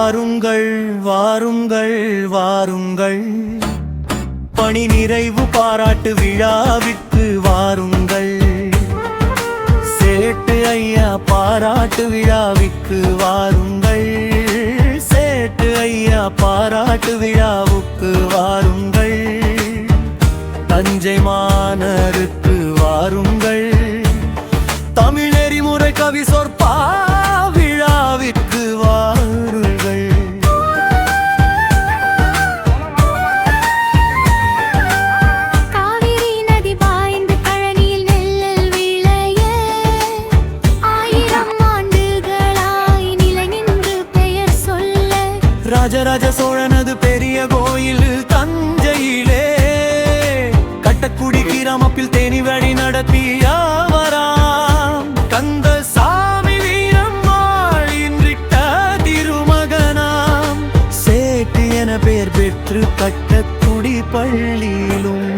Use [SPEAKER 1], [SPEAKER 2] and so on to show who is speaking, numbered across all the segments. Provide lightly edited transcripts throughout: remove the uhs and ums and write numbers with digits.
[SPEAKER 1] வாருங்கள் வாருங்கள் வாருங்கள், பணி நிறைவு பாராட்டு விழாவிற்கு வாருங்கள். சேட்டு ஐயா பாராட்டு விழாவிற்கு வாருங்கள். சேட்டு ஐயா பாராட்டு விழாவுக்கு வாருங்கள். தஞ்சை மாநகருக்கு வாருங்கள். தமிழ் நெறிமுறை கவி சொற்பா விழாவிற்கு வாருங்கள்.
[SPEAKER 2] காவிரி நதி பாய்ந்து கழனியில் நெல்லில் விளைய 1000 ஆண்டுகளாய் நிலை நின்று பெயர் சொல்ல,
[SPEAKER 1] ராஜராஜ சோழனது பெரிய கோயில் தஞ்சையிலே கட்டக்குடி கிராமத்தில் தேனி வழி நடத்தியவராம் கந்த சாமி வீரம்மாள் இன்றிட்ட திருமகனாம். சேட்டு என பெயர் பெற்று கட்டக்குடி பள்ளியிலும்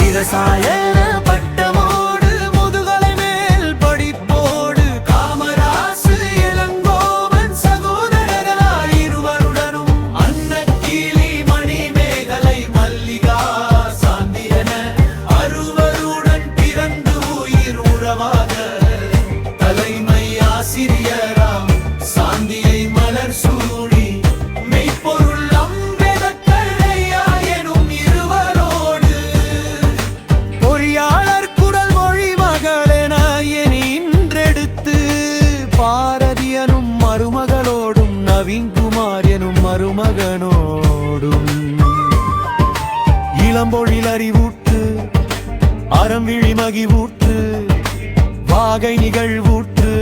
[SPEAKER 1] இரசாயன பட்டமோடு முதுகலை மேல் படிப்போடு காமராசு இளங்கோவன் சகோதரர்களாய் இருவருடனும் அன்னக்கிளி மணிமேகலை மல்லிகா சாந்தி என அறுவருடன் பிறந்து உயிர் உறவாக தலைமை ஆசிரியராம் சாந்தியை மலர் சூடி மெய்ப்பொருள் அம்பேதக்கரையா எனும் இருவரோடு பொறியாளர் குரல் மொழி மகளென இன்றெடுத்து பாரதியனும் மருமகளோடும் நவீன்குமார் எனும் மருமகனோடும் இளம்பொழில் அறிவூட்டு அறம்விழி மகிவூற்று வாகை நிகழ்வூற்று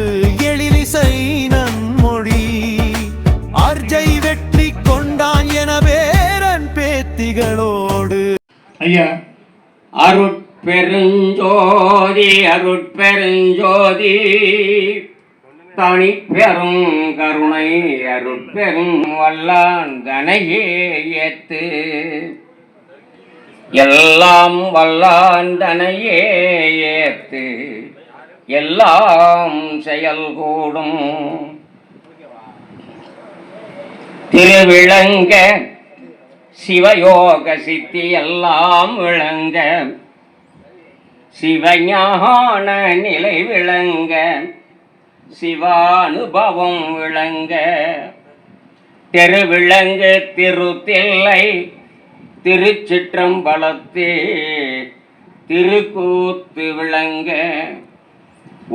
[SPEAKER 1] எழிலிசை நன்மொழி அர்ஜை வெற்றி கொண்டான் என பேரன் பேத்திகளோடு.
[SPEAKER 3] ஐயா, அருட்பெருஞ்சோதி அருட்பெருஞ்சோதி தனி பெரும் கருணை அருட்பெரும் வல்லான் தனையே ஏத்து எல்லாம் வல்லான் தனையே ஏத்து எல்லாம் செயல் கூடும் திருவிளங்க சிவயோக சித்தி எல்லாம் விளங்க சிவஞான நிலை விளங்க சிவானுபவம் விளங்க திருவிளங்கு திருத்தில்லை திருச்சிற்றம்பலத்தே திருக்கூத்து விளங்க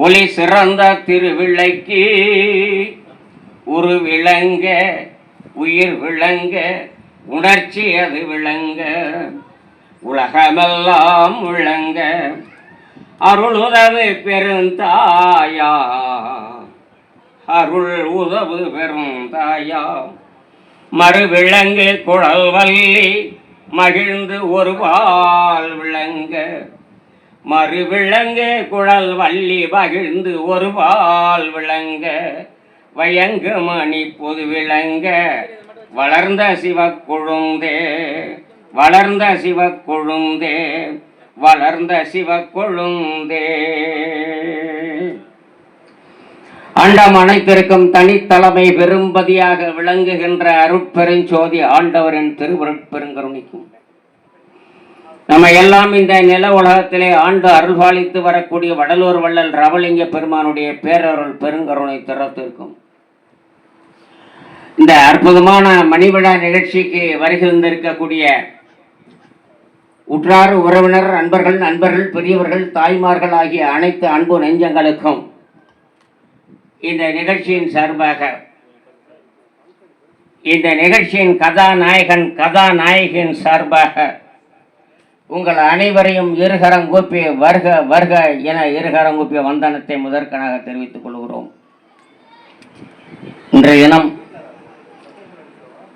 [SPEAKER 3] ஒளி சிறந்த திருவிளைக்கு உரு விளங்க உயிர் விளங்க உணர்ச்சி அது விளங்க உலகமெல்லாம் விளங்க அருள் உதவு பெருந்தாயா அருள் உதவு பெருந்தாயா மறுவிளங்கு குழல் வள்ளி மகிழ்ந்து ஒருவால் விளங்க மறுவிளங்கு குழல் வள்ளி மகிழ்ந்து ஒருவால் விளங்க வயங்கு மணி பொது விளங்க வளர்ந்த சிவக்கொழுந்தே வளர்ந்த சிவக்கொழுந்தே வளர்ந்த சிவக்கொழுந்தே. அண்டம் அனைத்திற்கும் தனித்தலைமை பெரும்பதியாக விளங்குகின்ற அருட்பெருஞ்சோதி ஆண்டவரின் திருவருட்பெருங்கருணைக்கும் நம்ம எல்லாம் இந்த நில உலகத்திலே ஆண்டு அருள்பாலித்து வரக்கூடிய வடலூர் வள்ளல் ரவலிங்க பெருமானுடைய பேரருள் பெருங்கருணை திறத்திற்கும் இந்த அற்புதமான மணிவிழா நிகழ்ச்சிக்கு வருகின்றிருக்கக்கூடிய உற்றார் உறவினர் நண்பர்கள் பெரியவர்கள் தாய்மார்கள் ஆகிய அனைத்து அன்பு நெஞ்சங்களுக்கும் இந்த நிகழ்ச்சியின் சார்பாக இந்த நிகழ்ச்சியின் கதாநாயகன் சார்பாக உங்கள் அனைவரையும் இருகரங்கூப்பி வருக வருக என இருகரங்கூப்பிய வந்தனத்தை முதற்கனாக தெரிவித்துக் கொள்கிறோம். இன்றைய தினம்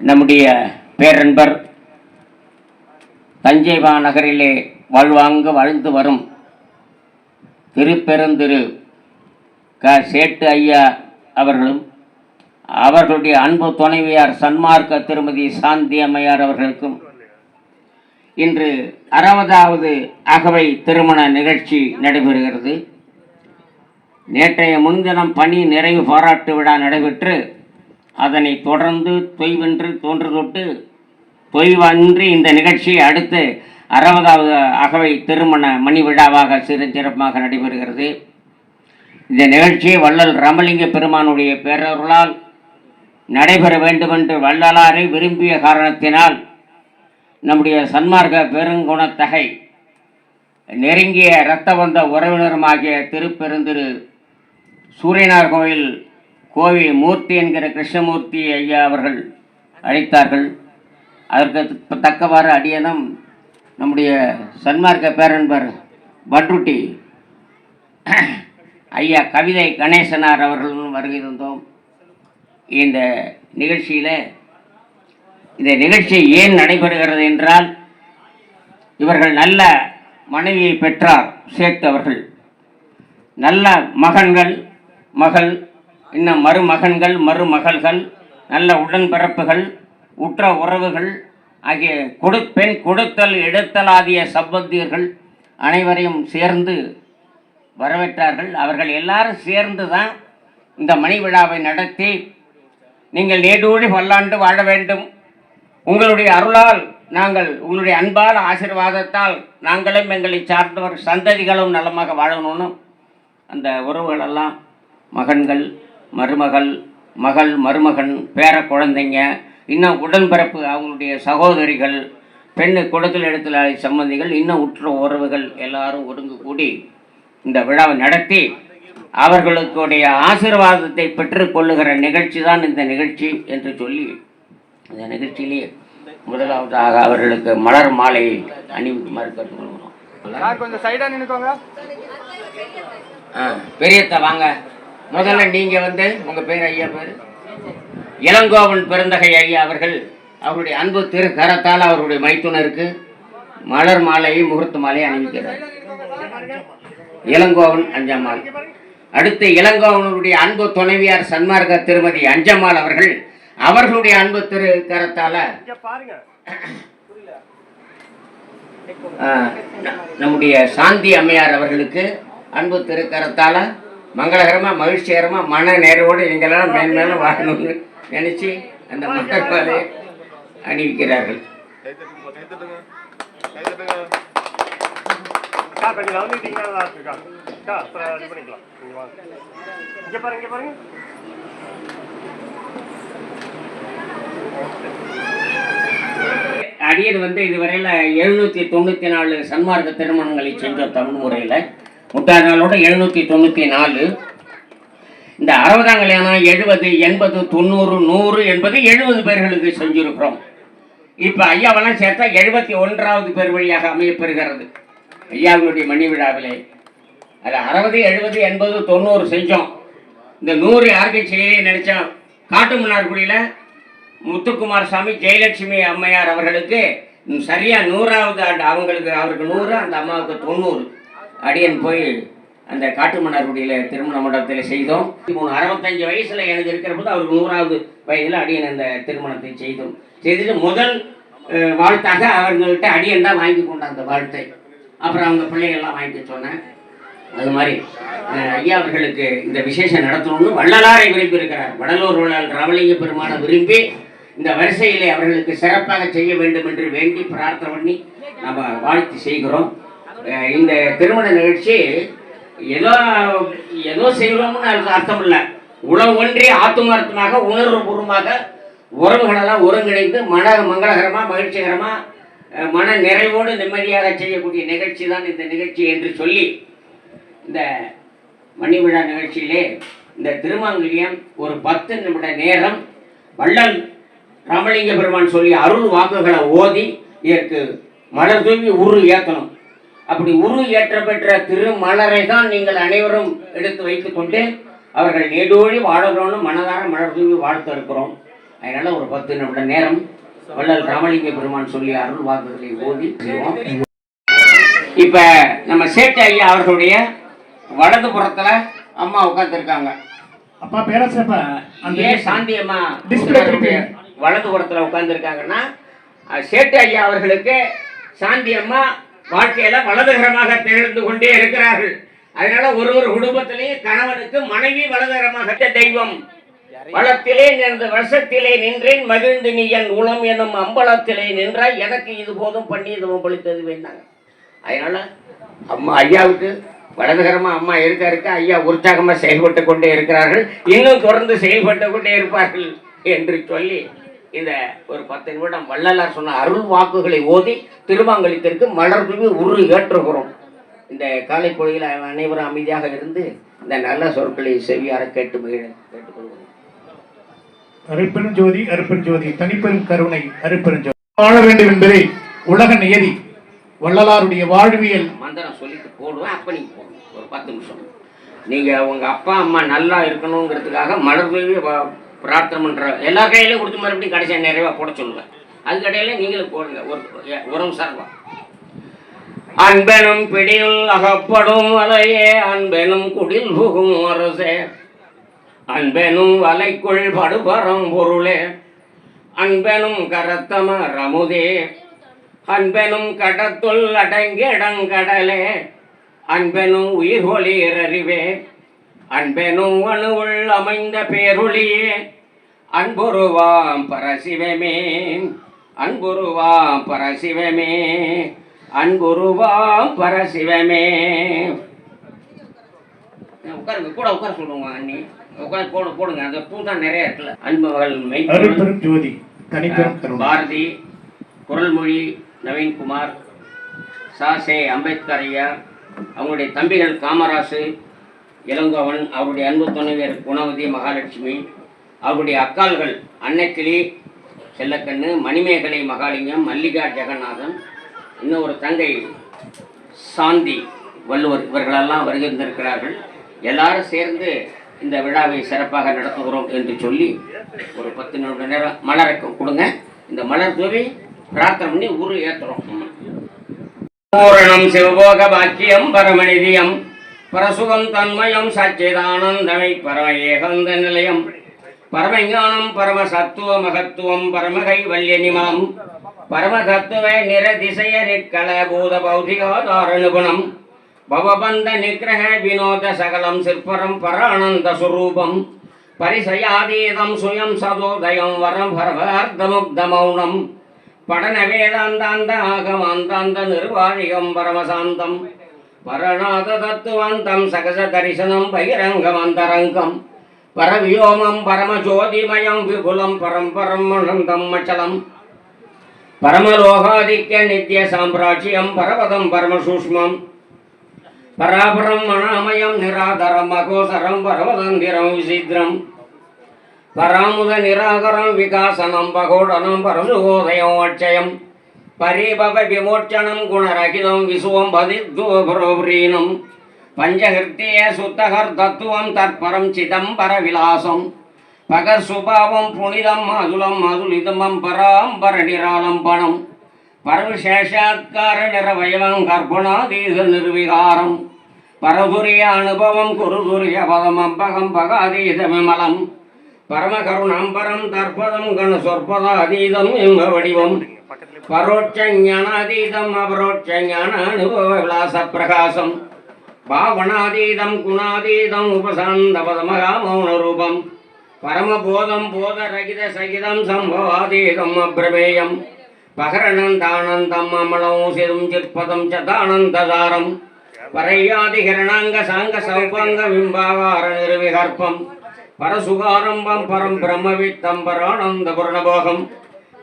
[SPEAKER 3] நம்முடைய பேரன்பர் தஞ்சை மாநகரிலே வாழ்வாங்கு வாழ்ந்து வரும் திருப்பெருந்திரு சேட்டு ஐயா அவர்களும் அவர்களுடைய அன்பு துணைவியார் சன்மார்க்க திருமதி சாந்தி அம்மையார் அவர்களுக்கும் இன்று 60வது அகவை திருமண நிகழ்ச்சி நடைபெறுகிறது. நேற்றைய முன்தினம் பணி நிறைவு பாராட்டு விழா நடைபெற்று அதனை தொடர்ந்து தொய்வென்று தோன்று தொட்டு தொய்வன்று இந்த நிகழ்ச்சி அடுத்து 60வது அகவை திருமண மணி விழாவாக சிறப்பாக நடைபெறுகிறது. இந்த நிகழ்ச்சி வள்ளல் ராமலிங்க பெருமானுடைய பேரருளால் நடைபெற வேண்டுமென்று வள்ளலாரை விரும்பிய காரணத்தினால் நம்முடைய சன்மார்க்க பெருங்குணத்தகை நெருங்கிய இரத்தவந்த உறவினருமாகிய திருப்பெருந்திரு சூரியனார் கோவில் மூர்த்தி என்கிற கிருஷ்ணமூர்த்தி ஐயா அவர்கள் அழைத்தார்கள். அதற்கு தக்கவாறு அடியனும் நம்முடைய சன்மார்க்க பேரன்பர் பட்ருட்டி ஐயா கவிதை கணேசனார் அவர்களும் வருகை தந்தோம். இந்த நிகழ்ச்சி ஏன் நடைபெறுகிறது என்றால், இவர்கள் நல்ல மனைவியை பெற்றார் சேட் அவர்கள். நல்ல மகள், இன்னும் மருமகன்கள், மருமகள்கள், நல்ல உடன்பிறப்புகள், உற்ற உறவுகள் ஆகிய பெண் கொடுத்தல் எடுத்தல் ஆகிய சம்பந்தியர்கள் அனைவரையும் சேர்ந்து வரவேற்றார்கள். அவர்கள் எல்லாரும் சேர்ந்து தான் இந்த மணி விழாவை நடத்தி, நீங்கள் நீடூழி பல்லாண்டு வாழ வேண்டும், உங்களுடைய அருளால் உங்களுடைய அன்பால் ஆசீர்வாதத்தால் நாங்களும் எங்களை சார்ந்தவர் சந்ததிகளும் நலமாக வாழணும்னு அந்த உறவுகளெல்லாம் மகன்கள், மருமகள், மகள், மருமகன், பேர குழந்தைங்க, இன்னும் உடன்பிறப்பு அவங்களுடைய சகோதரிகள், பெண்ணு கொடுத்தல் எடுத்தல் சம்பந்திகள், இன்னும் உற்ற உறவுகள் எல்லாரும் ஒருங்கு கூடி இந்த விழாவை நடத்தி அவர்களுடைய ஆசீர்வாதத்தை பெற்றுக்கொள்ளுகிற நிகழ்ச்சி தான் இந்த நிகழ்ச்சி என்று சொல்லி, இந்த நிகழ்ச்சியிலே முதலாவதாக அவர்களுக்கு மலர் மாலை அணிவிக்குமாறு கேட்டுக்கொள்கிறோம். பெரியத்த வாங்க. முதல்ல நீங்க உங்க பேர் ஐயா பேர் இளங்கோவன் பெருந்தகை ஐயா அவர்கள் அவருடைய அன்பு திரு கரத்தால் அவருடைய மைத்துனருக்கு மலர் மாலையை முகூர்த்த மாலையை அணிவிக்கிறார். இளங்கோவன் அஞ்சம்மாள். அடுத்து இளங்கோவனுடைய அன்பு துணைவியார் சன்மார்க்க திருமதி அஞ்சம்மாள் அவர்கள் அவர்களுடைய அன்பு திரு கரத்தால நம்முடைய சாந்தி அம்மையார் அவர்களுக்கு அன்பு திருக்கரத்தால மங்களகரமா மகிழ்ச்சிகரமா மன நேரோடு நீங்களெல்லாம் மேன்மேலும் வாழணும்னு நினைச்சு அந்த மலர்பாலை அணிவிக்கிறார்கள். அடியன் இதுவரையில் 794 சன்மார்க்க திருமணங்களை செஞ்சோம் தமிழ் முறையில். முட்டாள் நாளோட 794. இந்த 60ஆம் கல்யாணம் 70, 80, 90, 100 என்பது 70 பேர்களுக்கு செஞ்சிருக்கிறோம். இப்போ ஐயாவெல்லாம் சேர்த்தா 71வது பேர் வழியாக அமையப்பெறுகிறது ஐயாவினுடைய மணி விழாவிலே. அது 60, 70, 80, 90 செஞ்சோம். இந்த 100 யாருக்கும் செய்ய நினைச்சோம். காட்டுமன்னார்குடியில் முத்துக்குமார் சாமி ஜெயலட்சுமி அம்மையார் அவர்களுக்கு சரியா 100வது ஆண்டு அவருக்கு 100, அந்த அம்மாவுக்கு 90. அடியன் போய் அந்த காட்டுமன்னார்குடியில் திருமண மண்டபத்தில் செய்தோம். 65 வயசுல எனக்கு இருக்கிற போது அவருக்கு 100வது வயதில் அடியன் அந்த திருமணத்தை செய்துட்டு முதல் வாழ்த்தாக அவங்கள்ட்ட அடியன் தான் வாங்கி கொண்டான் அந்த வாழ்த்தை. அப்புறம் அவங்க பிள்ளைகள்லாம் வாங்கிக்க சொன்னேன். அது மாதிரி ஐயா அவர்களுக்கு இந்த விசேஷம் நடத்தணும்னு வள்ளலாரை விரும்பி இருக்கிறார். வடலூர் வள்ளல் ராமலிங்க பெருமான விரும்பி இந்த வரிசையிலே அவர்களுக்கு சிறப்பாக செய்ய வேண்டும் என்று வேண்டி பிரார்த்தனை பண்ணி நம்ம வாழ்த்து செய்கிறோம். இந்த திருமண நிகழ்ச்சி ஏதோ செய்கிறோம்னு அதுக்கு அர்த்தம் இல்லை. உணவு ஒன்றி ஆத்துமார்த்தமாக உணர்வுபூர்வமாக உறவுகளெல்லாம் ஒருங்கிணைந்து மங்களகரமாக மகிழ்ச்சிகரமாக மன நிறைவோடு நிம்மதியாக செய்யக்கூடிய நிகழ்ச்சி தான் இந்த நிகழ்ச்சி என்று சொல்லி, இந்த மணி விழா நிகழ்ச்சியிலே இந்த திருமாங்கல்யம் ஒரு 10 நிமிட நேரம் வள்ளல் ராமலிங்க பெருமான் சொல்லி அருள் வாக்குகளை ஓதி இதற்கு மலர் தூவி உரு ஏற்றணும். அப்படி உரு ஏற்ற பெற்ற திருமலரை தான் நீங்கள் அனைவரும் எடுத்து வைத்துக் கொண்டு அவர்கள் நீடோழி வாழணும்னு மனதார மலர் தூவி வாழ்த்து இருக்கிறோம். அதனால ஒரு 10 நிமிட நேரம் வள்ளல் ராமலிங்க பெருமான் சொல்லி அருள் வாக்குகளை ஓதி செய்வோம். இப்ப நம்ம சேட்டு ஐயா அவர்களுடைய வலது புறத்துல அம்மா உட்கார்ந்துருக்காங்க.
[SPEAKER 4] அப்பா பேரசப்பா
[SPEAKER 3] அந்த சாந்தி அம்மா வலது புறத்துல உட்கார்ந்துருக்காங்கன்னா சேட்டு ஐயா அவர்களுக்கு சாந்தி அம்மா வாழ்க்கையில வலதுகரமாக திகழ்ந்து கொண்டே இருக்கிறார்கள். அதனால ஒரு குடும்பத்திலேயே கணவனுக்கு மனைவி வலதுகரமாக தெய்வம் வளத்திலே நின்று வருஷத்திலே நின்றேன் மகிழ்ந்து நீ என் உளம் எனும் அம்பலத்திலே நின்றாய் எனக்கு இது போதும் பண்ணி இது ஒப்பளித்தது வேண்டாங்க. அதனால அம்மா ஐயாவுக்கு வலதுகரமா அம்மா இருக்க ஐயா உற்சாகமா செயல்பட்டு கொண்டே இருக்கிறார்கள், இன்னும் தொடர்ந்து செயல்பட்டு கொண்டே இருப்பார்கள் என்று சொல்லி இந்த ஒரு 10 நிமிடம் வள்ளலார் சொன்ன அருள் வாக்குகளை ஓதி திருமாங்கலித்திற்கு மலர்தூவி உரு ஏற்றுகிறோம். இந்த காலை பொழுதில் அனைவரும் அமைதியாக இருந்து இந்த நல்ல சொற்களை செவியார கேட்டுக்கொள்வோம்.
[SPEAKER 4] அருட்பெரும் ஜோதி அருட்பெரும் ஜோதி தனிப்பெரும் கருணை அருட்பெரும் ஜோதி. வாழ வேண்டும் என்பதே உலக நியதி. வள்ளலாருடைய வாழ்வியல்
[SPEAKER 3] மந்திரம் சொல்லிட்டு போடுவேன். அப்ப நீங்க போடணும் ஒரு 10 நிமிஷம். நீங்க உங்க அப்பா அம்மா நல்லா இருக்கணுங்கிறதுக்காக மலர்தூவி பிரார்த்தனை பண்ற எல்லா கையிலையும் கொடுத்து மறுபடியும் கடைசியாக நிறைவா போட சொல்லுவேன். அதுக்கடையில நீங்களும் போடுங்க உரம் சார்பா. அன்பெனும் பிடியில் அகப்படும் வலையே அன்பெனும் குடில் புகும் அரசே அன்பெனும் வலைக்குள் படுபரம் பொருளே அன்பெனும் கரத்தம ரமுதே அன்பெனும் கடத்துள் அடங்கிடங்கடலே அன்பெனும் உயிர் ஒளிரறிவே அன்பெனும் அணுவுள் அமைந்த பேரொளியே அன்புருவாம் பரசிவமே அன்புருவாம் பரசிவமே அன்புருவாம் பரசிவமே. உட்காருங்க, கூட உட்கார சொல்லுங்க அண்ணி, உட்கார போடுங்க. அந்த பூ தான் நிறைய இருக்குல்ல. அன்புகள்
[SPEAKER 4] அருட்பெரும் ஜோதி தனிப்பெரும் கருணை.
[SPEAKER 3] பாரதி, குரல்மொழி நவீன்குமார், சாசே அம்பேத்கர் ஐயா, அவங்களுடைய தம்பிகள் காமராசு, இளங்கோவன், அவருடைய அன்பு துணைவியர் குணவதி மகாலட்சுமி, அவருடைய அக்கால்கள் அன்னைக்கிளி செல்லக்கண்ணு, மணிமேகலை மகாலிங்கம், மல்லிகா ஜெகநாதன், இன்னும் ஒரு தங்கை சாந்தி வள்ளுவர், இவர்களெல்லாம் வருகின்றிருக்கிறார்கள். எல்லாரும் சேர்ந்து இந்த விழாவை சிறப்பாக நடத்துகிறோம் என்று சொல்லி ஒரு 10 நிமிட நேரம் மலரை கொடுங்க. இந்த மலர் தூவி பிரார்த்தனை பண்ணி ஊரு ஏற்றுறோம். பூரணம் சிவபோக பாக்கியம் பரமநிதியம் பரசுகம் தன்மயம் சச்சிதானந்தமை பரம ஏகந்த நிலையம் பரமஞானம் பரம சத்துவ மகத்துவம் பரமகை வல்யனிமாம் பரம தத்துவ நிரதிசய நிற்கல பூத பௌதிகாதாரணுகுணம் பவபந்த நிகிரக வினோத சகலம் சிற்பரம் பரானந்த சுரூபம் பரிசயாதீதம் சுயம் சதோதயம் வரம் பரமார்த்தமுக்த மௌனம் படன வேதாந்தாந்த ஆகமாந்தாந்த நிர்வாணிகம் பரமசாந்தம் பரநாத தத்துவாந்தம் சகச தரிசனம் பகிரங்கமந்தரங்கம் பரவியோமம் பரமஜோதிமயம் விபுலம் பரம்பரம் அனந்தம் அச்சலம் பரமலோகாதித்ய நித்ய சாம்ராஜ்யம் பரவதம் பரமசூஷ்மம் பராபரம் மணாமயம் நிராதரம் அகோசரம் பரவதந்திரம் விசித்ரம் பராமுத நிராகரம் விகாசனம் பகோடனம் பரசுகோதயம் அட்சயம் பரிபவ விமோச்சனம் குணரகிதம் விசுவம் பதித்வபரோப்ரீனம் பஞ்சகிருத்திய சுத்தகர் தத்துவம் தற்பரம் சிதம்பர விலாசம் பகர் சுபாவம் புனிதம் மதுலம் மதுலிதமம் பராம்பர நிராலம்பனம் பரவிசேஷாத்கார நிறவயவம் கற்பனாதீத நிர்விகாரம் பரதுரிய அனுபவம் குருதுரிய பதம் அம்பகம் பகாதீத விமலம் பரமகருணாம்பரம் தற்பதம் கண சொற்பத அதீதம் எம்ப வடிவம் பரோட்ச ஞானாதீதம் அபரோட்ச ஞான அனுபவ விலாச பிரகாசம் பாவனாதீதம் குணாதீதம் உபசாந்த பதமகா மௌன ரூபம் பரமபோதம் போதரகித சகிதம் சம்பவாதீதம் அப்ரமேயம் பகரணந்தானந்தம் அமலம் சிறும் சிற்பதம் சதானந்ததாரம் பரையாதி கிரணாங்க சாங்க சௌபங்க விம்பாகார நிர்விகற்பம் பரசுகாரம்பம் பரம் பிரம்மவித்தம் பரானந்த பூர்ணபோகம்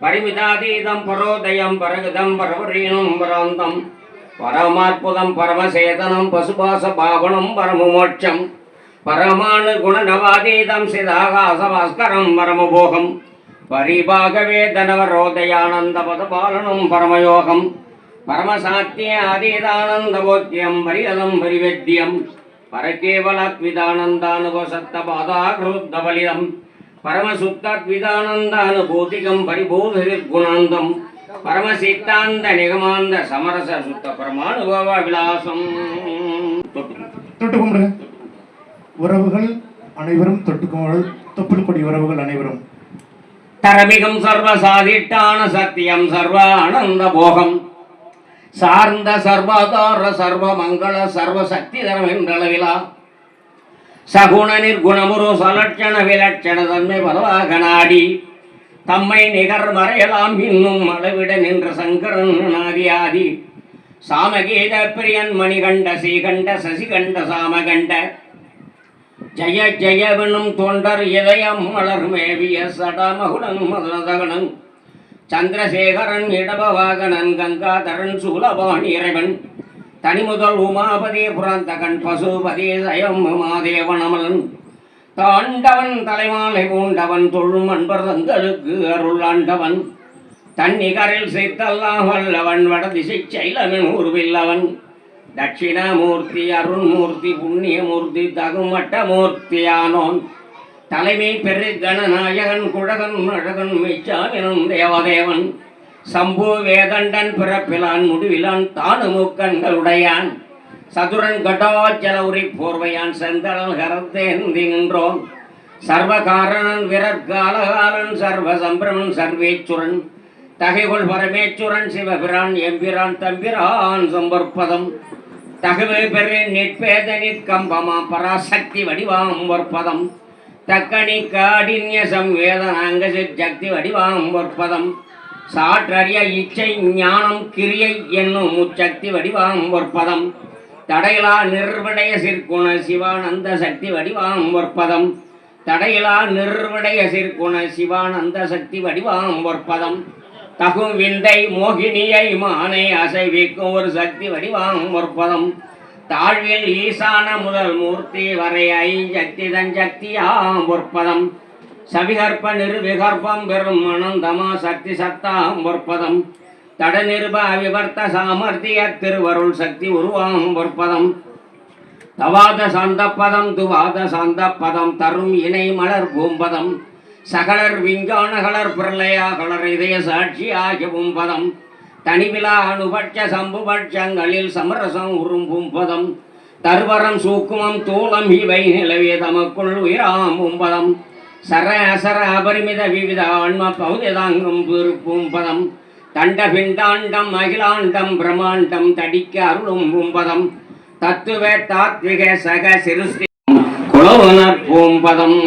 [SPEAKER 3] பரிமிதாதீதம் பரோதயம் பரகிதம் பரவரீனம் பராந்தம் பரமாற்புதம் பரமசேதனம் பசுபாச பாவனம் பரமமோட்சம் பரமானு குணநவாதீதம் சிதாகாசபாஸ்கரம் பரமபோகம் பரிபாகவே தனவரோதயானந்த பதபாலனம் பரமயோகம் பரமசாத்திய அதீதானந்த போத்தியம் பரிகதம் பரிவேத்தியம் பரகேவலத்விதானந்தானுபசத்த பாதாகிருத்தபலிதம் பரமசுத்தத்விதானந்தானுபூதிகம் பரிபூதகுணாந்தம் பரமசித்தாந்த நிகமாந்த சமரச சுத்த பரமானுபவ விலாசம்.
[SPEAKER 4] தொட்டு கும்பிடுங்க. உறவுகள் அனைவரும் தொப்புள் கொடி உறவுகள் அனைவரும்
[SPEAKER 3] தரமிகம் சர்வ சாதிட்டான சத்தியம் சர்வ ஆனந்த போகம் சார்ந்த சர்வாதார சர்வ மங்கள சர்வ சக்தி தரம் என்றளவிலா சகுணனிற் குணமுரு சலட்சண விலட்சண தன்மை பலவாக நாடி தம்மை நிகர் மறையலாம் இன்னும் அளவிட நின்ற சங்கரன் நாதியாதி சாமகீத பிரியன் மணிகண்ட ஸ்ரீகண்ட சசிகண்ட சாமகண்ட ஜய ஜெயவனும் தொண்டர் இதயம் மலர் மேவிய சடமகுடன் மதுரதகனன் சந்திரசேகரன் இடபவாகனன் கங்காதரன் சூலபாணி இறைவன் தனிமுதல் உமாபதி புராந்தகன் பசுபதி சயம் மாதேவனமலன் தாண்டவன் தலைமாலை பூண்டவன் தொழும் அன்பர் தங்களுக்கு அருள் ஆண்டவன் தன்னிகரில் செய்தல்லாம் வல்லவன் வடதிசை சைலமின் உருவில்லவன் தட்சிணாமூர்த்தி அருண்மூர்த்தி புண்ணியமூர்த்தி தகுமட்டமூர்த்தியானோன் தலைமை பெரு கணநாயகன் குழகன் அழகன் மெச்சாவினன் தேவதேவன் சம்பு வேதண்டன் பிறப்பிலான் முடிவிலான் தானுமுக்கண்களுடையான் சதுரன் கடாச்சல உரி போர்வையான் செந்தளல் கரத்தேந்தி நின்றோன் சர்வகாரணன் விரற்காலகாலன் சர்வ சம்பிரமன் சர்வேச்சுரன் தகைகொள் பரமேச்சுரன் சிவபிரான் எம்பிரான் தம்பிரான் சம்பற்பதம் தகவு பெரு நிற்பேத நிற்கம்பமா பராசக்தி வடிவாம் வற்பதம் தக்கணி காடின்ய சம்வேதனாங்க சக்தி வடிவாம் வற்பதம் சாற்றறிய இச்சை ஞானம் கிரியை என்னும் முச்சக்தி வடிவாம் வற்பதம் தடையிலா நிர்விடய சிற்குண சிவானந்த சக்தி வடிவாம் வற்பதம் தடையிலா நிர்விடய சிற்குண சிவானந்த சக்தி வடிவாம் வற்பதம் தகும் விந்தை மோகினியை மானை அசைவிக்கும் ஒரு சக்தி வடிவாம் வற்பதம் தாழ்வில் ஈசான முதல் மூர்த்தி வரை ஐசக்தி தன் சக்தியாம் வற்பதம் சவிகற்ப நிர்விகற்பம் பெறும் அனந்தமா சக்தி சத்தாம் வற்பதம் தட நிருப விவர்த்த சாமர்த்திய திருவருள் சக்தி உருவாம் வற்பதம் தவாத சாந்த பதம் துவாத சாந்த பதம் தரும் இணை மலர் பூம்பதம் சகலர் விஞ்ஞானகலர் பிரளயாகலர் இதய சாட்சியாகவும் பதம் தனிவிழா அணுபட்ச சம்புபட்சங்களில் சமரசம் உரும்பும் பதம் தருவரம் சூக்குமம் தூளம் இவை நிலவிய தமக்குள் உயிராமும் பதம் சர அசர அபரிமித விவித ஆன்ம பௌதிதாங்கும் திருப்பும் பதம் தண்ட பிண்டாண்டம் அகிலாண்டம் பிரமாண்டம் தடிக்க அருளும் பூம்பதம் தத்துவ தாத்விக சக சிருஷ்டி குலவுணர் பூம்பதம்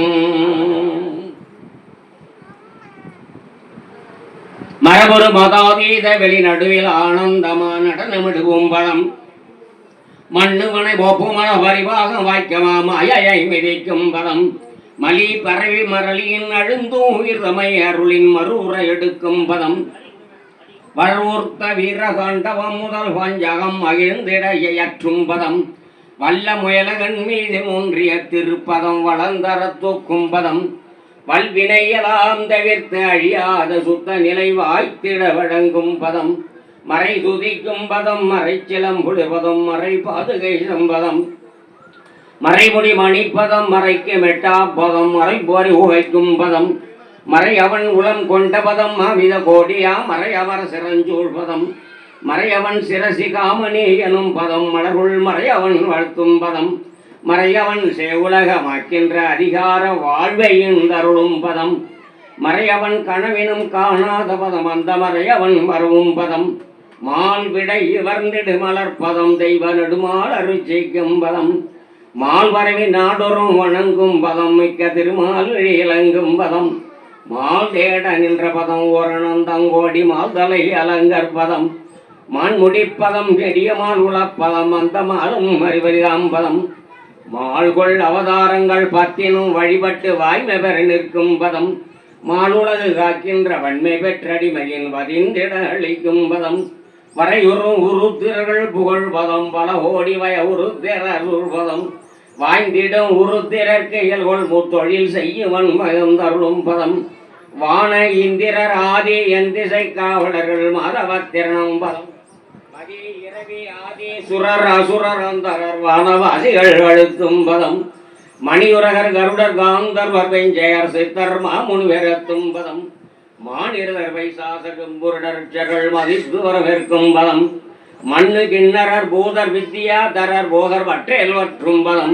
[SPEAKER 3] மரபொரு மதாதீத வெளிநடுவில் ஆனந்தமா நடனமிடுவோம் பதம் மண்ணுவனை ஒப்புமன பரிவாகம் வாய்க்கமா மாயை மிதிக்கும் பதம் மலி பரவி மரளியின் அழுந்தும் உயிர்தமை அருளின் மறுவுற எடுக்கும் பதம் வளர்த்த வீரகாண்டவம் முதல் பஞ்சகம் மகிழ்ந்திட இயற்றும் பதம் வல்ல முயலகன் மீது மூன்றிய திருப்பதம் வளர்ந்தர தூக்கும் பதம் வல்வினையெல்லாம் தவிர்த்து அழியாத சுத்த நிலை வாய்த்திட வழங்கும் பதம் மறை துதிக்கும் பதம் மறை சிலம்புடுபதம் மறை பாதுகை சம்பதம் மறைமுடி மணிப்பதம் மறைக்கு மெட்டா பதம் மறை போரி உகைக்கும் பதம் மறை அவன் உளம் கொண்ட பதம் அமித கோடியா மறை அவர் சிறஞ்சூழ் பதம் மறை அவன் சிரசி காமனி எனும் பதம் மலருள் மறை அவன் வாழ்த்தும் பதம் மறையவன் சேவுலகமாக்கின்ற அதிகார வாழ்வையின் தருளும் பதம் மறையவன் கனவினும் காணாத பதம் அந்த மறையவன் வரவும் பதம் மால் விடை இவர்ந்திடு மலர்பதம் தெய்வ நெடுமால் அருச்சிக்கும் பதம் மால் வரவி நாடொரும் வணங்கும் பதம் மிக்க திருமால் இளங்கும் பதம் மால் தேட நின்ற பதம் ஓரணந்தங்கோடி மால் தலை அலங்கர் பதம் மான் முடிப்பதம் பெரிய மால் உளப்பதம் அந்த மாலும் அறிவரிதாம் பதம் மால்கொள் அவதாரங்கள் பத்தினும் வழிபட்டு வாய்மை பெற நிற்கும் பதம் மாலுலகு காக்கின்ற வன்மை பெற்றடிமையின் வதிந்திட அளிக்கும் பதம் வரையுறும் உருத்திரர்கள் புகழ் பதம் பல ஓடி வய உருத்திரர் பதம் வாய்ந்திடும் உருத்திரர்க்கு இயல்கொள் முத்தொழில் செய்யுவன் மகந்தருளும் பதம் வான இந்திரர் ஆதி என் திசை காவலர்கள் மாதவத்திரணம் பதம் சுரர் அசுரர் அந்தரர் வானவாசிகள் அழுத்தும் பதம் மணியுரகர் கருடர் காந்தர்வர் வெஞ்சயர் சித்தர் மாமுனிவரத்தும் பதம் மாநிலர் வைசாசகம் புருடர்கள் மதிப்பு வரவேற்கும் பதம் மண்ணு கிண்ணரர் பூதர் வித்யா தரர் போகர் வற்றேல் வற்றும் பதம்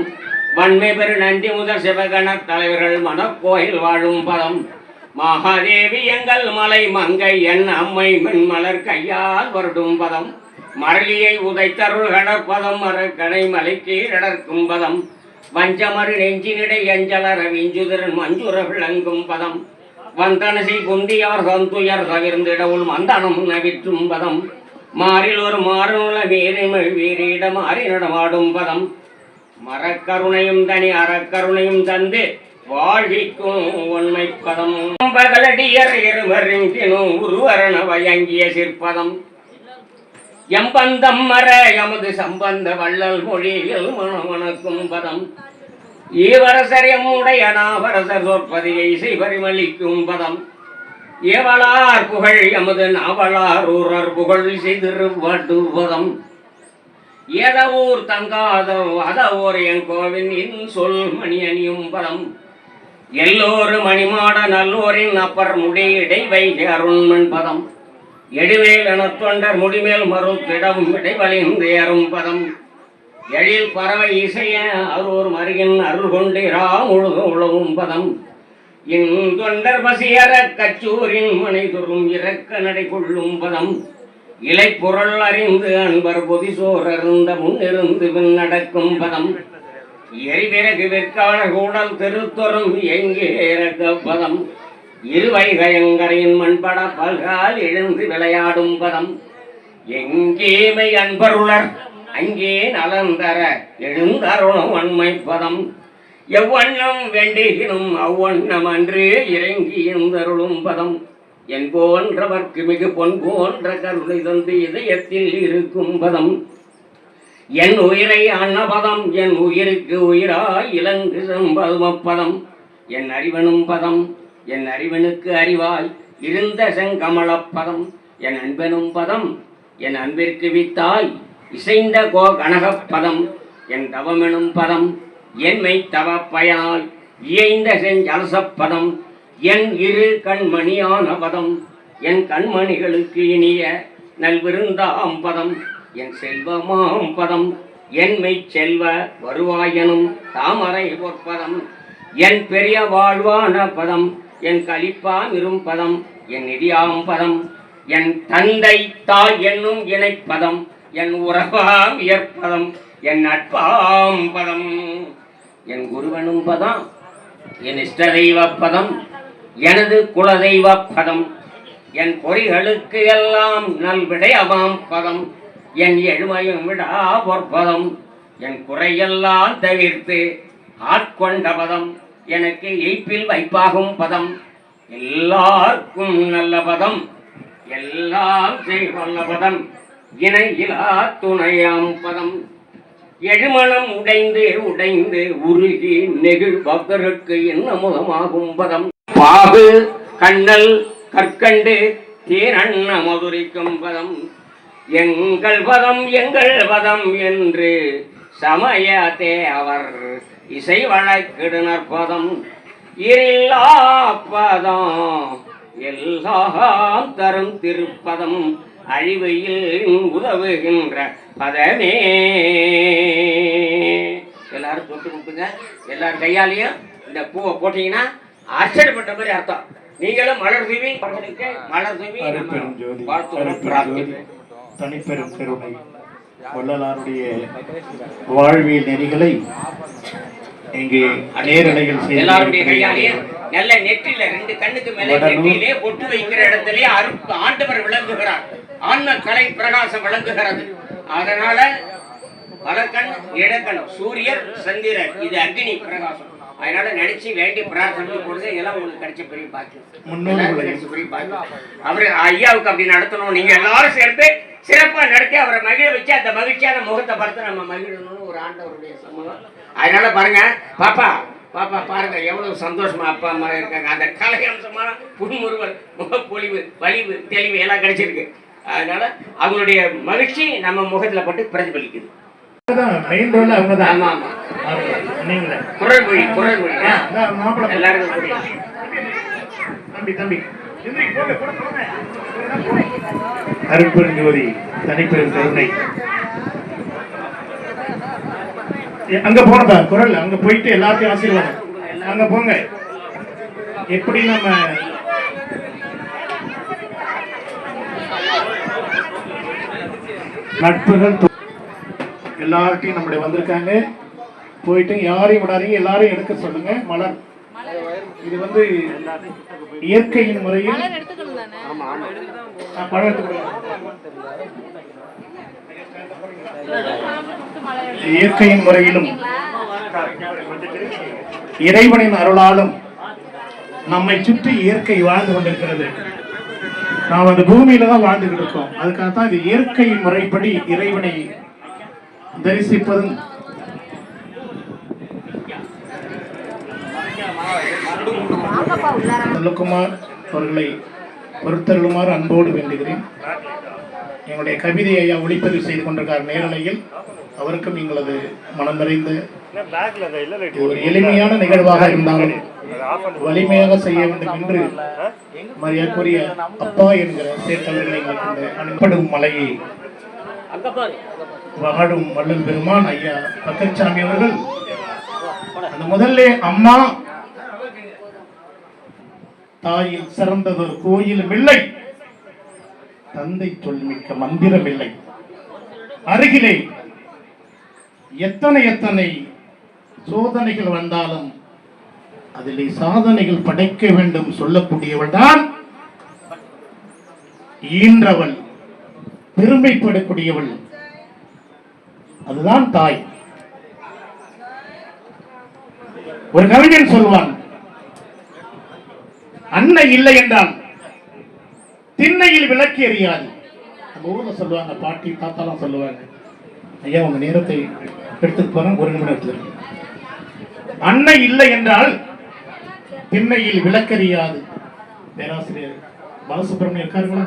[SPEAKER 3] வன்மை பெரு நந்தி முதல் சிவகண தலைவர்கள் மனக்கோயில் வாழும் பதம் மகாதேவி எங்கள் மலை மங்கை என் அம்மை மென்மலர் கையால் வருடும் பதம் மரளியை உதைத்தருள் கடற்பதம் மரக்கடை மலைக்கு இடர்க்கும் பதம் வஞ்சமறு நெஞ்சினிடை எஞ்சலர விஞ்சுதிரன் மஞ்சுர விளங்கும் பதம் வந்தனசி குந்தியார் தந்துயர் தவிர்ந்திடவுள் மந்தனம் நவிற்றும் பதம் மாறில் ஒரு மாறுநுல வீரிமிழ் வீரிட மாறி நடமாடும் பதம் மரக்கருணையும் தனி அறக்கருணையும் தந்து வாழ்விக்கும் உண்மை பதம் பகலடியர் இருவரின் உருவரண வயங்கிய சிற்பதம் எம்பந்தம் மர எமது சம்பந்த வள்ளல் மொழியில் மணமணக்கும் பதம் ஈவரசர் எம்முடைய நாவரசர் சொற்பதியை செய்வரிமளிக்கும் பதம் ஏவலார் புகழ் எமது நாவலார் ஊரர் புகழ் செய்திருவடுவதம் ஏதவூர் தங்காதோ அதவோர் என் கோவின் இன் சொல் மணி அணியும் பதம் எல்லோரும் மணிமாட நல்லோரின் அப்பர் முடி இடை வைகை அருண்மண் பதம் எடுவேல் என தொண்டர் முடிமேல் மறுத்திடம் இடைவழிந்து ஏறும் பதம் எழில் பறவை இசைய அரூர் மருகின் அருள் கொண்டு முழுக உழவும் பதம் தொண்டர் பசியற கச்சூரின் மனைதுறும் இறக்க நடை கொள்ளும் பதம் இலை பொருள் அறிந்து அன்பர் பொதிசோர் அருந்த முன்னிருந்து பின் நடக்கும் பதம் எரிவிறகு விற்கான கூடல் திருத்தொரும் எங்கே இறக்க பதம் இருவைகயங்கரையின் மண்பட பல்கால் எழுந்து விளையாடும் பதம் எங்கேமை அன்பருளர் அங்கே நலந்தர எழுந்தருளும் வன்மை பதம் எவ்வண்ணம் வேண்டுகினும் அவ்வண்ணம் அன்று இறங்கி எழுந்தருளும் பதம் என் போன்றவர்க்கு மிகு பொன் போன்ற கருணை தந்து இதயத்தில் இருக்கும் பதம் என் உயிரை அன்னபதம் என் உயிருக்கு உயிராய் இலங்கு செம்பதுமப்பதம் என் அறிவனும் பதம் என் அறிவனுக்கு அறிவாய் இருந்த செங்கமலப்பதம் என் அன்பனும் பதம் என் அன்பிற்கு வித்தாய் இசைந்த கோ கனகப்பதம் என் தவமெனும் பதம் என்மை தவ பயனாய் இயைந்த செஞ்சலசப்பதம் என் இரு கண்மணியான பதம் என் கண்மணிகளுக்கு இனிய நல்விருந்தாம் பதம் என் செல்வமாம் பதம் என்மை செல்வ வருவாயனும் தாமரை பொற்பதம் என் பெரிய வாழ்வான பதம் என் கலிப்பாம் இரும் பதம் என் நிதியாம் பதம் என் தந்தை தாய் என்னும் இணைப்பதம் என் உறவாம் இயற்பதம் என் நட்பாம் பதம் என் குருவனும் பதம் என் இஷ்ட தெய்வ பதம் எனது குலதெய்வ பதம் என் பொறிகளுக்கு எல்லாம் நல்விடையமாம் பதம் என் எழுமையும் விடா பொற்பதம் என் குறையெல்லாம் தவிர்த்து ஆட்கொண்ட பதம் எனக்கு எய்ப்பில் வைப்பாகும் பதம் எல்லாருக்கும் நல்ல பதம் எல்லாம் செய்வல்ல பதம் இணையிலா துணையாம் பதம் எழுமணம் உடைந்து உடைந்து உருகி நெகிழ் பக்தருக்கு என்ன முதமாகும் பதம் பாகு கண்ணல் கற்கண்டு தேரண்ண மதுரிக்கும் பதம் எங்கள் பதம் என்று சமயத்தே அவர் இசை வழக்கிடுனர் பதம் இரில்லா பதம் எல்லாம் தரும் திருப்பதம் அழிவையில் உதவுகின்ற பதமே. எல்லாரும் தொட்டு கொடுத்துங்க. எல்லாரும் கையாலையும் இந்த பூவை போட்டீங்கன்னா ஆச்சரியப்பட்ட மாதிரி அர்த்தம். நீங்களும் மலர் தூவி மலர் தூவி
[SPEAKER 4] தனிப்பெரும் கருணை வள்ளலாருடைய வாழ்வியல் நெறிகளை இங்கே நேரலைகள்
[SPEAKER 3] எல்லாருடைய கையாலேயே நல்ல நெற்றில 2 கண்ணுக்கு மேல நெற்றியிலே பொட்டு வைக்கிற இடத்திலே ஆண்டவர் விளங்குகிறார். ஆன்ம கலை பிரகாசம் விளங்குகிறது. அதனால வலக்கண் இடக்கண் சூரியன் சந்திரன் இது அக்னி பிரகாசம். அதனால நினைச்சு வேண்டி பிரார்த்தனை போடுறது இதெல்லாம் உங்களுக்கு கிடைச்ச பெரிய பாக்கியம். அவரு ஐயாவுக்கு அப்படி நடத்தணும். நீங்க எல்லாரும் சேர்த்து சிறப்பா நடத்தி அவரை மகிழ வச்சு அந்த மகிழ்ச்சியான முகத்தை பார்த்து நம்ம மகிழணும்னு ஒரு ஆண்டவருடைய சமூகம். அதனால பாருங்க பாப்பா பாப்பா பாருங்க எவ்வளவு சந்தோஷமா அப்பா அம்மா இருக்காங்க. அந்த கலை அம்சமான புன்முறுவல் முகப்பொழிவு வலிவு தெளிவு எல்லாம் கிடைச்சிருக்கு. அதனால அவங்களுடைய மகிழ்ச்சி நம்ம முகத்துல பட்டு பிரதிபலிக்குது. குரல் மொழி எல்லாருக்கும்
[SPEAKER 4] அருட்பெருஞ்சோதி தனிப்பெரும் கருணை. அங்க போனதா குரல் அங்க போயிட்டு எல்லாத்தையும் ஆசீர்வாதம். அங்க போங்க. எப்படி நம்ம நட்புகள் எல்லார்ட்டையும் நம்முடைய வந்திருக்காங்க. போயிட்டு யாரையும் விடாதீங்க, எல்லாரையும் எடுக்க சொல்லுங்க. மலர் இது வந்து இயற்கையின் முறையில் பழம் எடுத்துக்கொள்ளுங்க. இயற்கையின் முறையிலும் இறைவனின் அருளாலும் நம்மை சுற்றி இயற்கை வாழ்ந்து கொண்டிருக்கிறது. நாம் அந்த பூமியில தான் வாழ்ந்துகிட்டு இருக்கோம். அதுக்காகத்தான் இது இயற்கை முறைப்படி இறைவனை தரிசிப்பதும் செல்லக்குமார் அவர்களை பொறுத்தருளுமாறு அன்போடு வேண்டுகிறேன். எங்களுடைய கவிதை ஐயா ஒளிப்பதிவு செய்து கொண்டிருக்கார் நேரலையில். அவருக்கும் எங்களது மனம் நிறைந்த ஒரு எளிமையான நிகழ்வாக இருந்தாலும் வலிமையாக செய்ய வேண்டும் என்று மரியாதைக்குரிய அப்பா என்கிற சேத்தவர்களை அனுப்படும் மலையை வாழும் வள்ளல் பெருமான் ஐயா பக்கச்சாமி அவர்கள் அந்த முதல்ல அம்மா தாயில் சிறந்ததொரு கோயிலும் இல்லை, தந்தை சொல்மிக்க மந்திரம் இல்லை. அருகிலே எத்தனை எத்தனை சோதனைகள் வந்தாலும் அதிலே சாதனைகள் படைக்க வேண்டும் சொல்லக்கூடியவள் தான் ஈன்றவள், பெருமைப்படக்கூடியவள், அதுதான் தாய். ஒரு கவிஞன் சொல்வான், அன்னை இல்லை என்றால் திண்ணையில் விளக்கு எரியாது. நம்ம ஊர்ல சொல்லுவாங்க, பாட்டி தாத்தாலாம் சொல்லுவாங்க. ஐயா உங்க நேரத்தை எடுத்துட்டு போறேன், ஒரு நிமிடத்துல. அன்னை இல்லை என்றால் திண்ணையில் விளக்கறியாது. பேராசிரியர் பாலசுப்ரமணியம் இருக்காருங்களா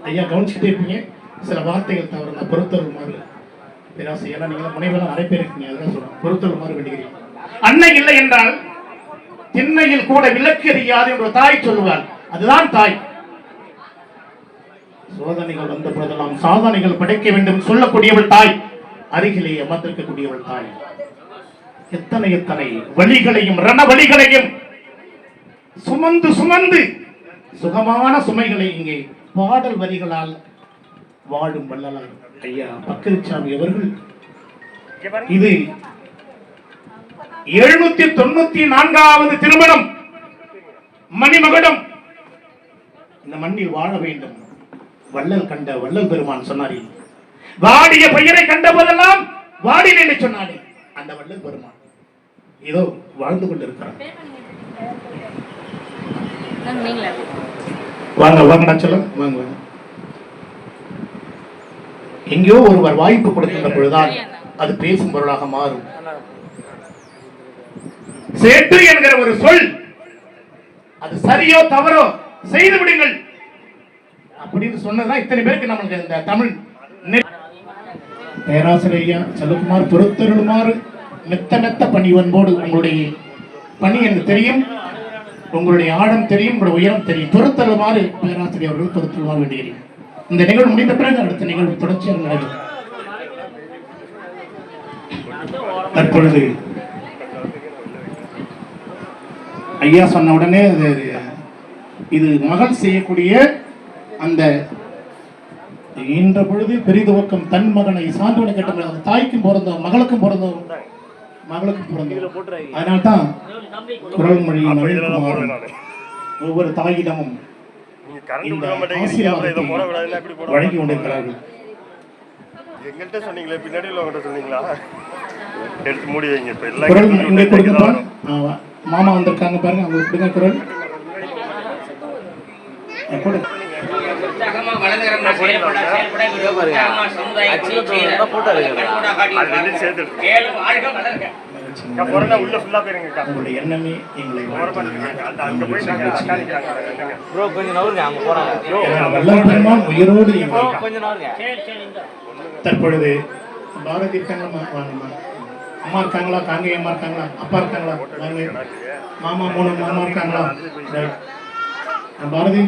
[SPEAKER 4] ஐயா, கவனிச்சுட்டே இருப்பீங்க. சில வார்த்தைகள் தவிர பொறுத்தருமாறு பேராசிரியர், நீங்க முனைவெல்லாம் நிறைய பேர் இருக்கீங்க, அதெல்லாம் சொல்றேன், பொறுத்தருமாறு வேண்டுகிறேன். அன்னை இல்லை என்றால் திண்ணையில் கூட விளக்கு எரியாது என்று தாய் சொல்லுவார். அதுதான் தாய். சோதனைகள் வந்த போதெல்லாம் சாதனைகள் படைக்க வேண்டும் சொல்லக்கூடியவள் தாய். அருகிலே அமர்ந்திருக்கக்கூடியவள் தாய். எத்தனை எத்தனை வழிகளையும் ரணவழிகளையும் சுமந்து சுமந்து சுகமான சுமைகளை இங்கே பாடல் வரிகளால் வாழும் வள்ளலார் ஐயா பக்கச்சாமி அவர்கள் இது 794வது திருமணம், மணிமகுடம். இந்த மண்ணில் வாழ வேண்டும். வள்ளல் கண்ட வள்ளல் பெருமான் சொன்னாரே, வாடிய பெயரை கண்ட போதெல்லாம் வாடினேன் என்று சொன்னாரே அந்த வள்ளல் பெருமான் ஏதோ வாழ்ந்து கொண்டிருக்கிறார். வாங்க வாங்க சொல்ல வாங்க. எங்கேயோ ஒருவர் வாய்ப்பு கொடுக்கின்ற பொழுதுதான் அது பேசும் பொருளாக மாறும். சேட்டு என்கிற ஒரு சொல், அது சரியோ தவறோ செய்து விடுங்கள் அப்படின்னு சொன்னதுதான் இத்தனை பேருக்கு நம்மளுக்கு இந்த தமிழ். பேராசிரியர் செல்லக்குமார் பொறுத்தருளுமாறு மெத்த மெத்த பணிவன்போடு, உங்களுடைய பணி எனக்கு தெரியும், உங்களுடைய ஆழம் தெரியும், உங்களுடைய உயரம் தெரியும். பொறுத்தருளுமாறு பேராசிரியர் அவர்கள் பொறுத்தருளுமாறு வேண்டுகிறேன். இந்த நிகழ்வு முடிந்த பிறகு அடுத்த நிகழ்வு தொடர்ச்சியாக நடைபெறும். தற்பொழுது ஐயா சொன்ன உடனே இது மகள் செய்யக்கூடிய அந்த ஈன்ற பொழுது பெரிதுவக்கம் தன் மகனை சான்றோனை கட்ட தாய்க்கும் பிறந்தோம், மகளுக்கும் பிறந்தோம், மகளுக்கும் பிறந்தோம். அதனால்தான் குரல் மொழி ஒவ்வொரு தாயிடமும் இந்த ஆசீர்வாதத்தை வழங்கி கொண்டிருக்கிறார்கள்.
[SPEAKER 5] எங்கள்கிட்ட சொன்னீங்களே, பின்னாடி உள்ளவங்கள்ட்ட சொன்னீங்களா? எடுத்து மூடி வைங்க. இப்ப
[SPEAKER 4] குரல் இங்கே கொடுக்கப்பா. மாமா வந்திருக்காங்க பாருங்க, அவங்க கொடுங்க குரல். உங்களுடைய எண்ணமே எங்களை உயிரோடு. தற்பொழுது பாரதி இருக்காங்களா, அம்மா இருக்காங்களா, காங்கை அம்மா இருக்காங்களா, அப்பா இருக்காங்களா, மாமா 3 மாமா இருக்காங்களா, பாரதி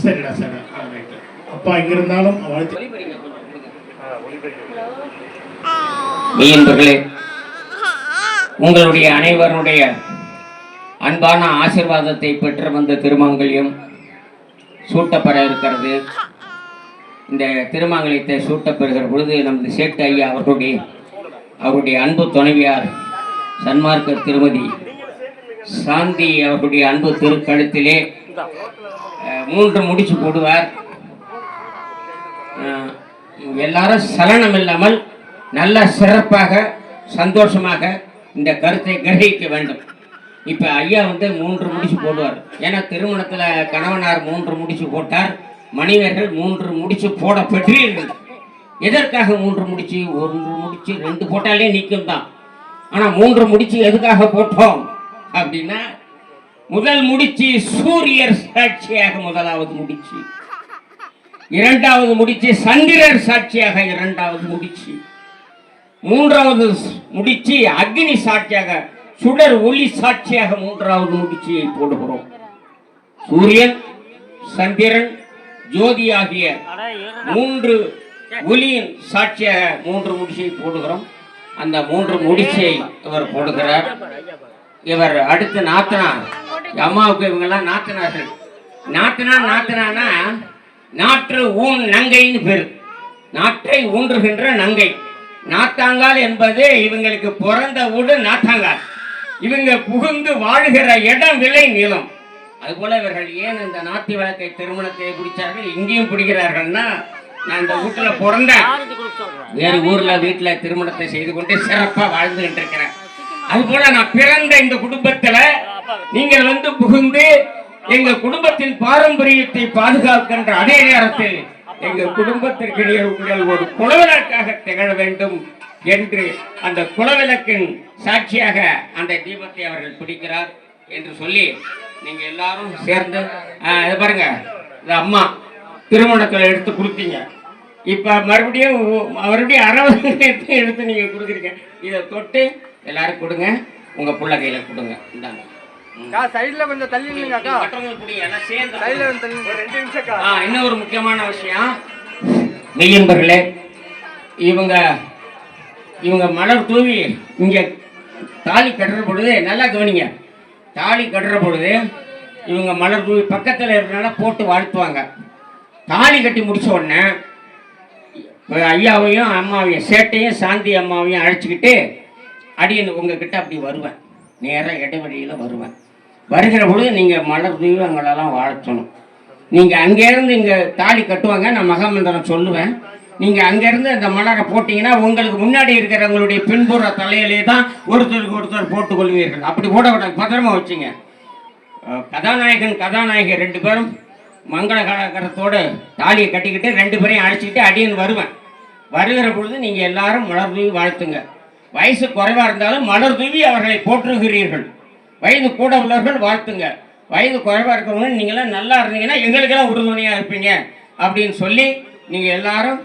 [SPEAKER 4] சரிடா சார், அப்பா இங்க இருந்தாலும்
[SPEAKER 3] மெய்யன்பர்களே, உங்களுடைய அனைவருடைய அன்பான ஆசீர்வாதத்தை பெற்று வந்த திருமங்கல்யம் சூட்டப்பட இருக்கிறது. இந்த திருமங்கலத்தை சூட்டப்பெறுகிற பொழுது நமது சேட்டு ஐயா அவர்களுடைய அவருடைய அன்பு துணைவியார் சன்மார்க்க திருமதி சாந்தி அவர்களுடைய அன்பு திருக்கழுத்திலே 3 முடிச்சு போடுவார். எல்லாரும் சலனம் இல்லாமல் நல்ல சிறப்பாக சந்தோஷமாக இந்த கருத்தை கிரகிக்க வேண்டும். இப்போ ஐயா 3 முடிச்சு போடுவார். ஏன்னா திருமணத்தில் கணவனார் 3 முடிச்சு போட்டார், மனைவியர்கள் 3 முடிச்சு போட பெற்றீர்கள். எதற்காக 3 முடிச்சு? 1 முடிச்சு 2 போட்டாலே நிற்கும் தான். ஆனால் 3 முடிச்சு எதுக்காக போட்டோம் அப்படின்னா, முதல் முடிச்சு சூரியர் சாட்சியாக முதலாவது முடிச்சு, 2வது முடிச்சு சந்திரர் சாட்சியாக 2வது முடிச்சு, 3வது முடிச்சு அக்னி சாட்சியாக சுடர் ஒளி சாட்சியாக 3வது முடிச்சியை போடுகிறோம். சூரியன், சந்திரன், ஜோதி ஆகிய 3 ஒளியின் சாட்சியாக 3 முடிச்சியை போடுகிறோம். அந்த 3 முடிச்சியை இவர் போடுகிறார். இவர் அடுத்து நாத்தனார். அம்மாவுக்கு இவங்கெல்லாம் நாத்தனார்கள். நாத்தனானா நாற்று ஊன் நங்கைன்னு பேரு. நாற்றை ஊன்றுகின்ற நங்கை. நாத்தாங்கால் என்பது இவங்களுக்கு பிறந்த ஊடு நாத்தாங்கால். இவங்க புகுந்து வாழுகிற இடம் விளை நிலம். அதுபோல இவர்கள் ஏன் இந்த நாத்தி வழக்கை திருமணத்தை பிடிச்சார்கள், இங்கேயும் பிடிக்கிறார்கள்னா, நான் இந்த வீட்டுல பிறந்தேன், வேறு ஊர்ல வீட்டுல திருமணத்தை செய்து கொண்டு சிறப்பா வாழ்ந்துகிட்டு இருக்கிறேன். அதுபோல நான் பிறந்த இந்த குடும்பத்துல நீங்கள் புகுந்து எங்க குடும்பத்தின் பாரம்பரியத்தை பாதுகாக்கின்ற அதே நேரத்தில் எங்க குடும்பத்திற்கு உங்கள் ஒரு குலவிளக்காக திகழ வேண்டும் என்று அந்த குலவிளக்கின் சாட்சியாக அந்த தீபத்தை அவர்கள் பிடிக்கிறார் என்று சொல்லி நீங்க எல்லாரும் சேர்ந்து இது பாருங்க, இந்த அம்மா திருமணத்தில் எடுத்து கொடுத்தீங்க. இப்ப மறுபடியும் அரவணையத்தை எடுத்து நீங்க கொடுக்குறீங்க. இதை தொட்டு எல்லாரும் கொடுங்க, உங்க புள்ள கையில கொடுங்க. இந்தாங்க. இன்னொரு முக்கியமான விஷயம் மெய்யன்பர்களே, இவங்க மலர் தூவி இங்க தாலி கட்டுற பொழுது நல்லா கவனிங்க. தாலி கட்டுற பொழுது இவங்க மலர் தூவி பக்கத்தில் இருக்கிறனால போட்டு வாழ்த்துவாங்க. தாலி கட்டி முடிச்ச உடனே ஐயாவையும் அம்மாவையும் சேட்டையும் சாந்தி அம்மாவையும் அழைச்சிக்கிட்டு அடியன் உங்ககிட்ட அப்படி வருவேன், நேராக இடைவெளியில் வருவேன். வருகிற பொழுது நீங்கள் மலர் தூவி அவங்களெல்லாம் வாழ்த்தணும். நீங்கள் அங்கேருந்து இங்கே தாலி கட்டுவாங்க, நான் மகாமந்திரம் சொல்லுவேன். நீங்கள் அங்கேருந்து அந்த மலரை போட்டிங்கன்னா உங்களுக்கு முன்னாடி இருக்கிறவங்களுடைய பின்புற தலையிலே தான் ஒருத்தருக்கு ஒருத்தர் போட்டுக்கொள்வீர்கள். அப்படி போட பத்திரமா வச்சுங்க. கதாநாயகன் கதாநாயகி 2 பேரும் மங்கள கலாச்சாரத்தோடு தாலியை கட்டிக்கிட்டு 2 பேரையும் அழைச்சிக்கிட்டு அடியன் வருவேன். வருகிற பொழுது நீங்கள் எல்லாரும் மலர் தூவி வாழ்த்துங்க. வயசு குறைவாக இருந்தாலும் மலர் தூவி அவர்களை போற்றுகிறீர்கள். வயது கூட உள்ளவர்கள் வாழ்த்துங்க. வயது குறைவாக இருக்கிறவங்க நீங்களாம் நல்லா இருந்தீங்கன்னா எங்களுக்கெல்லாம் உறுதுணையாக இருப்பீங்க அப்படின்னு சொல்லி நீங்கள் எல்லாரும்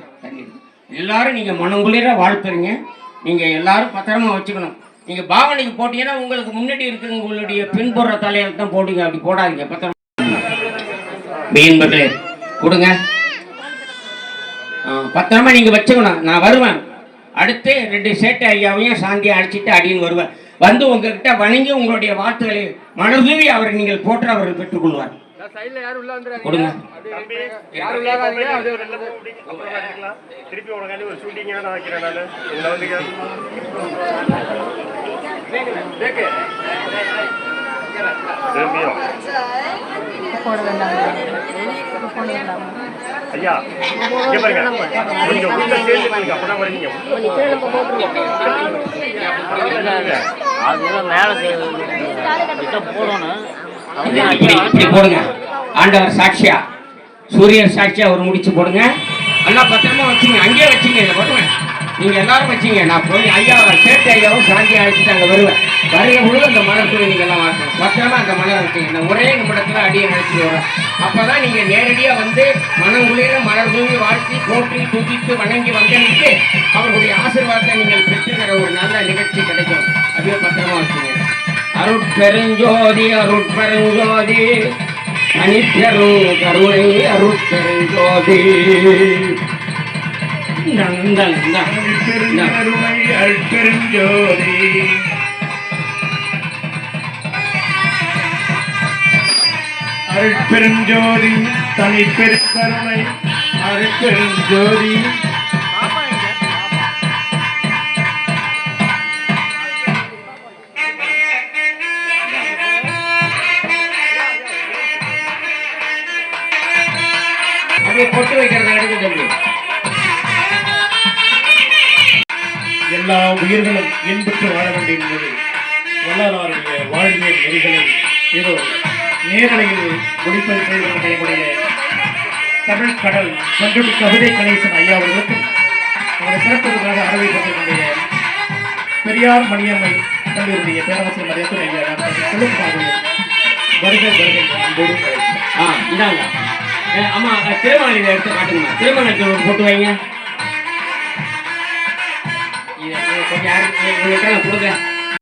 [SPEAKER 3] நீங்கள் மனங்குளிர வாழ்த்துறீங்க. நீங்கள் எல்லாரும் பத்திரமா வச்சுக்கணும். நீங்கள் பாவனைக்கு போட்டீங்கன்னா உங்களுக்கு முன்னாடி இருக்கிற உங்களுடைய பின்புற தலையில் தான் போடுங்க. அப்படி போடாதீங்க, பத்திரமா மீன்பர்களே கொடுங்க. பத்திரமா நீங்கள் வச்சுக்கணும். நான் வருவேன். அடுத்து 2 சேட்டை ஐயாவையும் சாந்தியை அழைச்சிட்டு அடின்னு வருவேன். வந்து உங்ககிட்ட வணங்கி உங்களுடைய வார்த்தைகளை மனதுவி அவரை நீங்கள் போற்ற அவர்கள் பெற்றுக்கொள்வார். கொடுங்க.
[SPEAKER 5] ஐயா இங்க பாருங்க, கொஞ்சம் உள்ள சேர்ந்து பாருங்க, அப்பதான் வரீங்க.
[SPEAKER 6] அதுதான் மேல போடணும்.
[SPEAKER 3] இப்படி போடுங்க. ஆண்டவர் சாட்சியா, சூரியன் சாட்சியா ஒரு முடிச்சு போடுங்க. எல்லாம் பத்திரமா வச்சுங்க, அங்கேயே வச்சுங்க. இதை போடுவேன், நீங்க எல்லாரும் வச்சுங்க. நான் போய் ஐயாவை சேர்த்து ஐயாவும் சாந்தியை அழைச்சிட்டு அங்கே வருவேன். வருகிற பொழுது அந்த மலர் தூவி நீங்க எல்லாம் வாங்கணும். பத்திரமா அந்த மலர் வச்சுங்க. நான் ஒரே நிமிடத்துல அடியை அழைச்சிட்டு வருவேன். அப்பதான் நீங்க நேரடியா மனங்குளிர மலர் தூவி வாழ்த்தி போற்றி துதித்து வணங்கி வந்தனுக்கு அவர்களுடைய ஆசீர்வாதத்தை நீங்கள் பெற்றுக்கிற ஒரு நல்ல நிகழ்ச்சி கிடைக்கும். அப்படியே பத்திரமா வச்சுங்க. அருட்பெருஞ்சோதி அருட்பெருஞ்சோதி அனித்யரும் கருணை அருட்பெருஞ்சோதி
[SPEAKER 4] பெருங்கருணை அருட்பெருஞ்சோதி அருட்பெருஞ்சோதி தனி பெருங்கருணை அருட்பெருஞ்சோதி
[SPEAKER 3] அப்படியே பொட்டு வைக்கிறத எடுக்க சொல்லு.
[SPEAKER 4] எல்லா உயிர்களும் இன்புற்று வாழ வேண்டும் என்பது வள்ளலாருடைய வாழ்வியல் நெறிகளை ஏதோ நேரலையில் ஒளிப்பதிவு செய்வதற்குடைய தமிழ் கடல் பண்ருட்டி கவிதை கணேசன் ஐயா அவர்களுக்கும் அவருடைய சிறப்புக்காக அறிவிப்பதற்குடைய பெரியார் மணியம்மை கல்லூரியுடைய பேரரசர் மரியாதை ஐயா சொல்லுக்காக வருகை அன்போடு
[SPEAKER 3] இந்தாங்க அம்மா திருமணம் இதை எடுத்து காட்டுங்கம்மா. திருமணத்துக்கு ஒரு பொட்டு வைங்க. இதை கொஞ்சம் யாருக்கு கொடுங்க.